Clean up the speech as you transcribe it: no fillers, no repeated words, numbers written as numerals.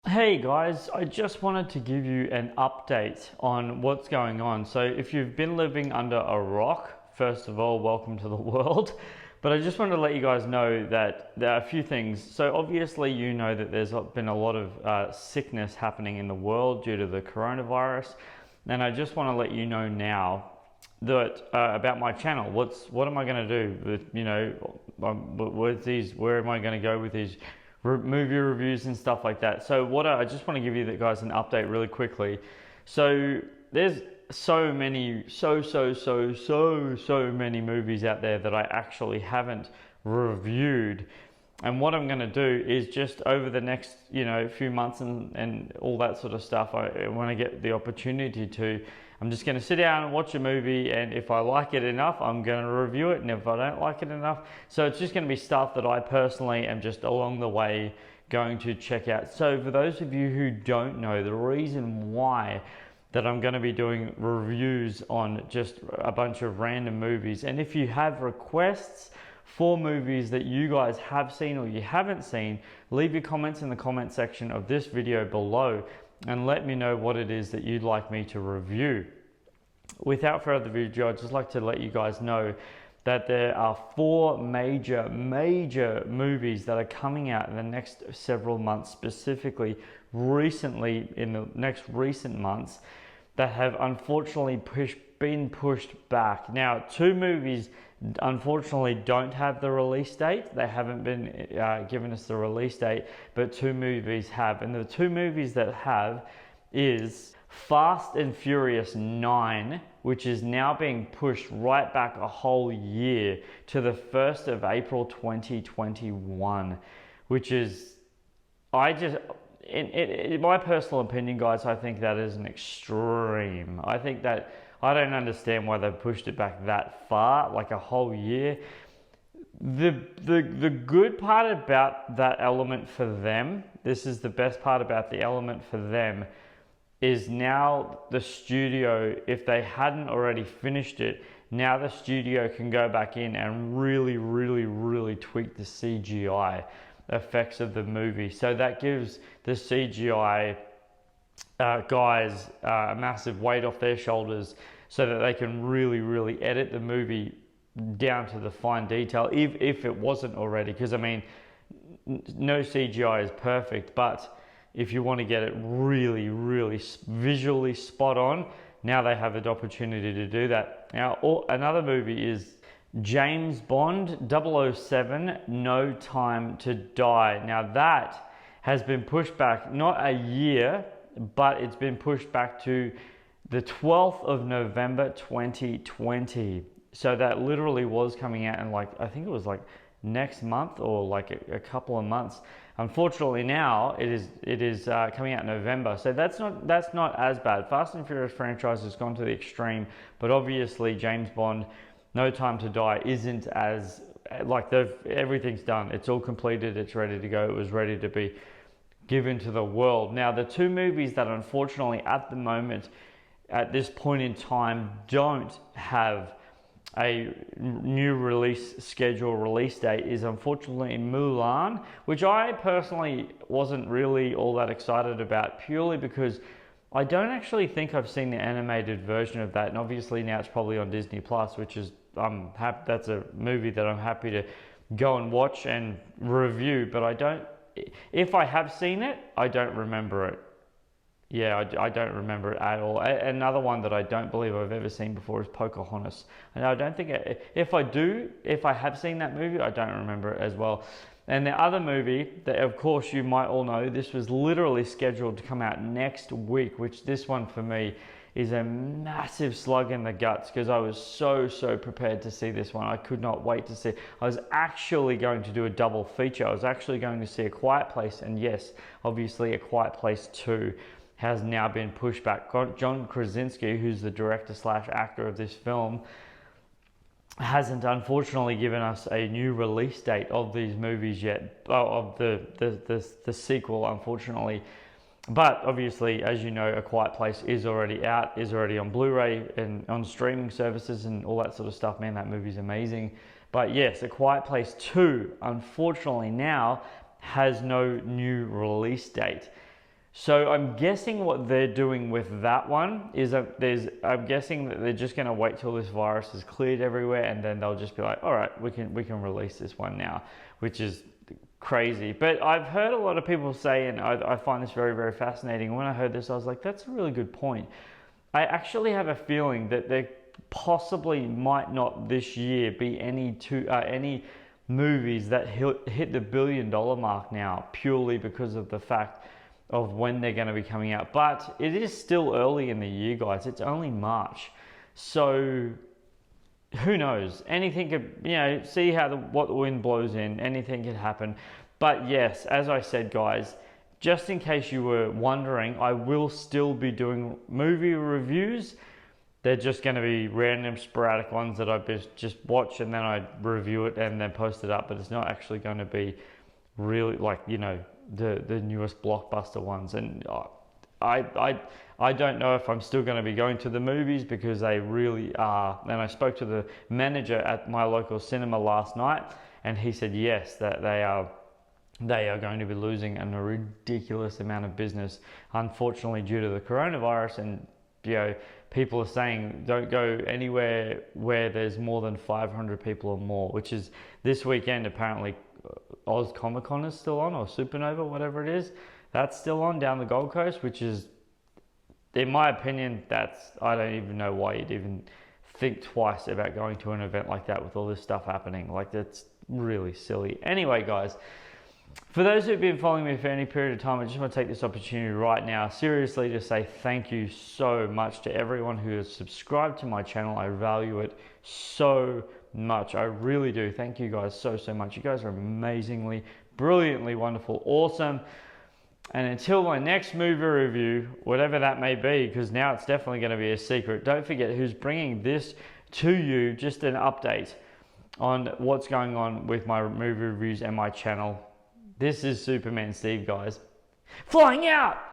Hey guys, I just wanted to give you an update on what's going on. So if you've been living under a rock, first of all, welcome to the world. But I just wanted to let you guys know that there are a few things. So obviously you know that there's been a lot of sickness happening in the world due to the coronavirus. And I just want to let you know now that about my channel. What am I going to do with, with these, where am I going to go with these movie reviews and stuff like that. So I just want to give you guys an update really quickly. So there's so many many movies out there that I actually haven't reviewed. And what I'm going to do is just over the next few months and all that sort of stuff, when I get the opportunity to, I'm just going to sit down and watch a movie, and if I like it enough, I'm going to review it, and if I don't like it enough, so it's just going to be stuff that I personally am just along the way going to check out. So for those of you who don't know, the reason why that I'm going to be doing reviews on just a bunch of random movies, and if you have requests for movies that you guys have seen or you haven't seen, leave your comments in the comment section of this video below and let me know what it is that you'd like me to review. Without further ado, I'd just like to let you guys know that there are 4 major movies that are coming out in the next several months, specifically recently in the next recent months, that have unfortunately been pushed back. Now, 2 movies unfortunately don't have the release date. They haven't been given us the release date, but 2 movies have. And the 2 movies that have is Fast and Furious 9, which is now being pushed right back a whole year to the 1st of April 2021, which is, in my personal opinion, guys, I think that is an extreme. I don't understand why they've pushed it back that far, like a whole year. The good part about that element for them, this is the best part about the element for them, is now the studio, if they hadn't already finished it, now the studio can go back in and really tweak the CGI effects of the movie. So that gives the CGI guys a massive weight off their shoulders, so that they can really edit the movie down to the fine detail, if it wasn't already. Because I mean, no CGI is perfect, but if you want to get it really visually spot on, now they have an opportunity to do that. Now, another movie is James Bond 007 No Time to Die. Now that has been pushed back, not a year, but it's been pushed back to the 12th of November 2020. So that literally was coming out in I think it was next month or a couple of months. Unfortunately now it is coming out in November. So that's not as bad. Fast and Furious franchise has gone to the extreme, but obviously James Bond No Time to Die isn't as, everything's done. It's all completed, it's ready to go, it was ready to be given to the world. Now, the 2 movies that unfortunately at the moment, at this point in time, don't have a new release date is unfortunately Mulan, which I personally wasn't really all that excited about, purely because I don't actually think I've seen the animated version of that, and obviously now it's probably on Disney Plus, which is that's a movie that I'm happy to go and watch and review, but if I have seen it, I don't remember it. Yeah, I don't remember it at all. Another one that I don't believe I've ever seen before is Pocahontas. And I don't think, if I have seen that movie, I don't remember it as well. And the other movie that, of course, you might all know, this was literally scheduled to come out next week, which this one for me is a massive slug in the guts, because I was so prepared to see this one. I could not wait to see it. I was actually going to do a double feature. I was actually going to see A Quiet Place, and yes, obviously A Quiet Place 2 has now been pushed back. John Krasinski, who's the director / actor of this film, hasn't unfortunately given us a new release date of these movies yet, of the sequel, unfortunately. But obviously, as you know, A Quiet Place is already out, is already on Blu-ray and on streaming services and all that sort of stuff. Man, that movie's amazing. But yes, A Quiet Place 2, unfortunately now, has no new release date. So I'm guessing what they're doing with that one is I'm guessing that they're just going to wait till this virus is cleared everywhere, and then they'll just be like, all right, we can release this one now, which is crazy. But I've heard a lot of people say, and I find this very, very fascinating. When I heard this, I was like, that's a really good point. I actually have a feeling that there possibly might not this year be any movies that hit the $1 billion mark now, purely because of the fact of when they're going to be coming out. But it is still early in the year, guys. It's only March. So who knows? Anything could, see how what the wind blows in. Anything could happen. But yes, as I said, guys, just in case you were wondering, I will still be doing movie reviews. They're just going to be random, sporadic ones that I just watch, and then I review it and then post it up. But it's not actually going to be really like, the newest blockbuster ones. And I don't know if I'm still going to be going to the movies, because they really are. And I spoke to the manager at my local cinema last night, and he said yes, that they are going to be losing a ridiculous amount of business, unfortunately, due to the coronavirus. And people are saying don't go anywhere where there's more than 500 people or more, which is this weekend. Apparently Oz Comic Con is still on, or Supernova, whatever it is, that's still on down the Gold Coast, which is, in my opinion, I don't even know why you'd even think twice about going to an event like that with all this stuff happening. Like, that's really silly. Anyway, guys, for those who've been following me for any period of time, I just want to take this opportunity right now, seriously, to say thank you so much to everyone who has subscribed to my channel. I value it so much. I really do. Thank you guys so much. You guys are amazingly, brilliantly wonderful, awesome. And until my next movie review, whatever that may be, because now it's definitely going to be a secret, don't forget who's bringing this to you, just an update on what's going on with my movie reviews and my channel. This is Superman Steve, guys. Flying out!